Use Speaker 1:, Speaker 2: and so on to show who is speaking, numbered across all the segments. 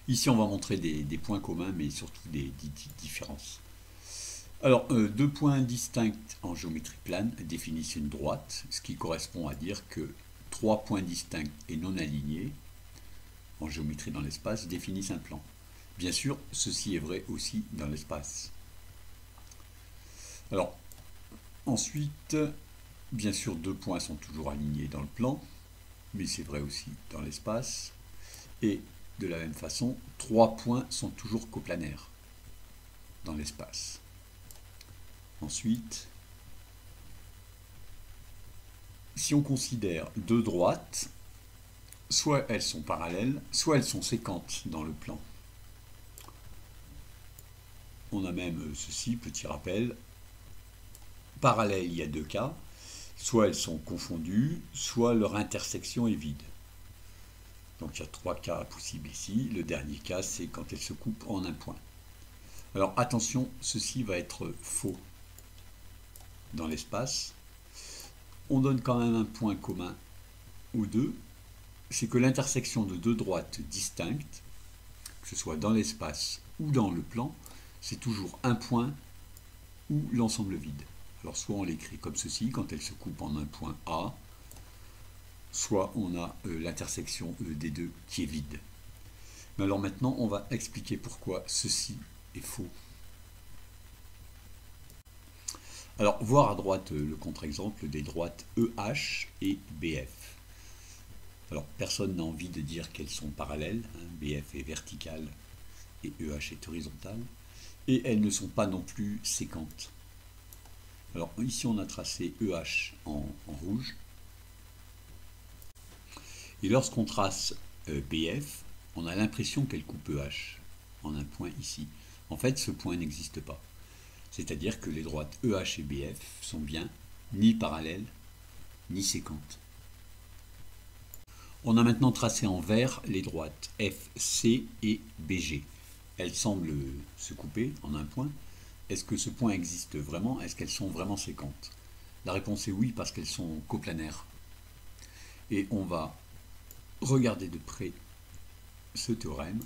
Speaker 1: Ici, on va montrer des points communs, mais surtout des différences. Alors, deux points distincts en géométrie plane définissent une droite, ce qui correspond à dire que trois points distincts et non alignés en géométrie dans l'espace définissent un plan. Bien sûr, ceci est vrai aussi dans l'espace. Alors, ensuite, bien sûr, deux points sont toujours alignés dans le plan, mais c'est vrai aussi dans l'espace. Et de la même façon, trois points sont toujours coplanaires dans l'espace. Ensuite, si on considère deux droites, soit elles sont parallèles, soit elles sont séquentes dans le plan. On a même ceci, petit rappel. Parallèles, il y a deux cas. Soit elles sont confondues, soit leur intersection est vide. Donc il y a trois cas possibles ici. Le dernier cas, c'est quand elles se coupent en un point. Alors attention, ceci va être faux dans l'espace. On donne quand même un point commun aux deux. C'est que l'intersection de deux droites distinctes, que ce soit dans l'espace ou dans le plan, c'est toujours un point ou l'ensemble vide. Alors soit on l'écrit comme ceci, quand elle se coupe en un point A, soit on a l'intersection des deux qui est vide. Mais alors maintenant, on va expliquer pourquoi ceci est faux. Alors, voir à droite le contre-exemple des droites EH et BF. Alors, personne n'a envie de dire qu'elles sont parallèles. BF est verticale et EH est horizontale. Et elles ne sont pas non plus séquentes. Alors, ici, on a tracé EH en rouge. Et lorsqu'on trace BF, on a l'impression qu'elle coupe EH en un point ici. En fait, ce point n'existe pas. C'est-à-dire que les droites EH et BF sont bien ni parallèles, ni séquentes. On a maintenant tracé en vert les droites FC et BG. Elles semblent se couper en un point. Est-ce que ce point existe vraiment? Est-ce qu'elles sont vraiment séquentes? La réponse est oui, parce qu'elles sont coplanaires. Et on va regarder de près ce théorème.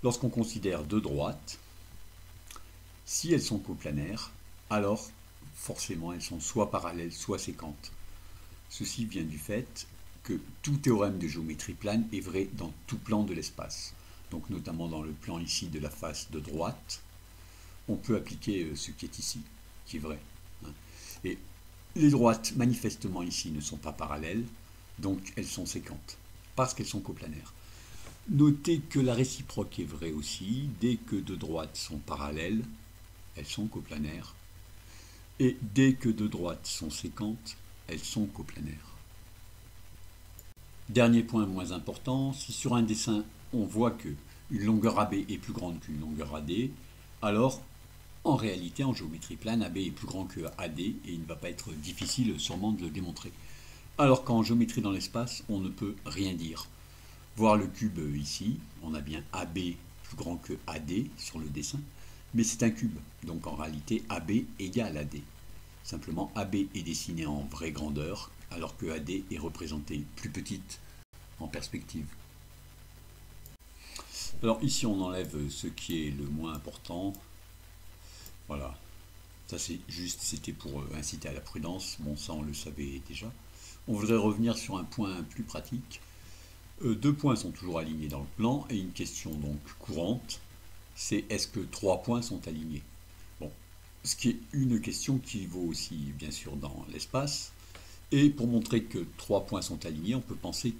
Speaker 1: Lorsqu'on considère deux droites, si elles sont coplanaires, alors forcément elles sont soit parallèles, soit séquentes. Ceci vient du fait que tout théorème de géométrie plane est vrai dans tout plan de l'espace. Donc notamment dans le plan ici de la face de droite, on peut appliquer ce qui est ici, qui est vrai. Et les droites manifestement ici ne sont pas parallèles, donc elles sont séquentes, parce qu'elles sont coplanaires. Notez que la réciproque est vraie aussi. Dès que deux droites sont parallèles, elles sont coplanaires. Et dès que deux droites sont séquentes, elles sont coplanaires. Dernier point moins important, si sur un dessin on voit que une longueur AB est plus grande qu'une longueur AD, alors en réalité en géométrie plane AB est plus grand que AD et il ne va pas être difficile sûrement de le démontrer. Alors qu'en géométrie dans l'espace, on ne peut rien dire. Voir le cube ici, on a bien AB plus grand que AD sur le dessin, mais c'est un cube, donc en réalité AB égale AD. Simplement AB est dessiné en vraie grandeur, alors que AD est représentée plus petite en perspective. Alors ici on enlève ce qui est le moins important. Voilà, ça c'est juste, c'était pour inciter à la prudence, bon ça on le savait déjà. On voudrait revenir sur un point plus pratique. Deux points sont toujours alignés dans le plan, et une question donc courante, c'est est-ce que trois points sont alignés? Bon, ce qui est une question qui vaut aussi bien sûr dans l'espace, et pour montrer que trois points sont alignés, on peut penser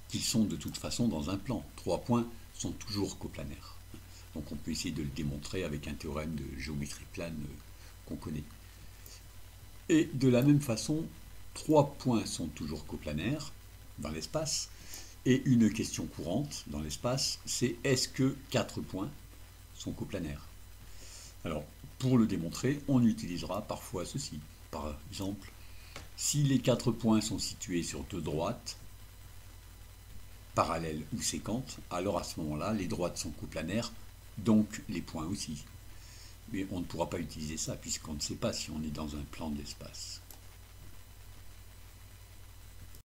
Speaker 1: qu'ils sont de toute façon dans un plan. Trois points sont toujours coplanaires. Donc on peut essayer de le démontrer avec un théorème de géométrie plane qu'on connaît. Et de la même façon, trois points sont toujours coplanaires dans l'espace. Et une question courante dans l'espace, c'est est-ce que quatre points sont coplanaires? Alors, pour le démontrer, on utilisera parfois ceci. Par exemple, si les quatre points sont situés sur deux droites, parallèles ou séquentes, alors à ce moment-là, les droites sont coplanaires, donc les points aussi. Mais on ne pourra pas utiliser ça, puisqu'on ne sait pas si on est dans un plan de l'espace.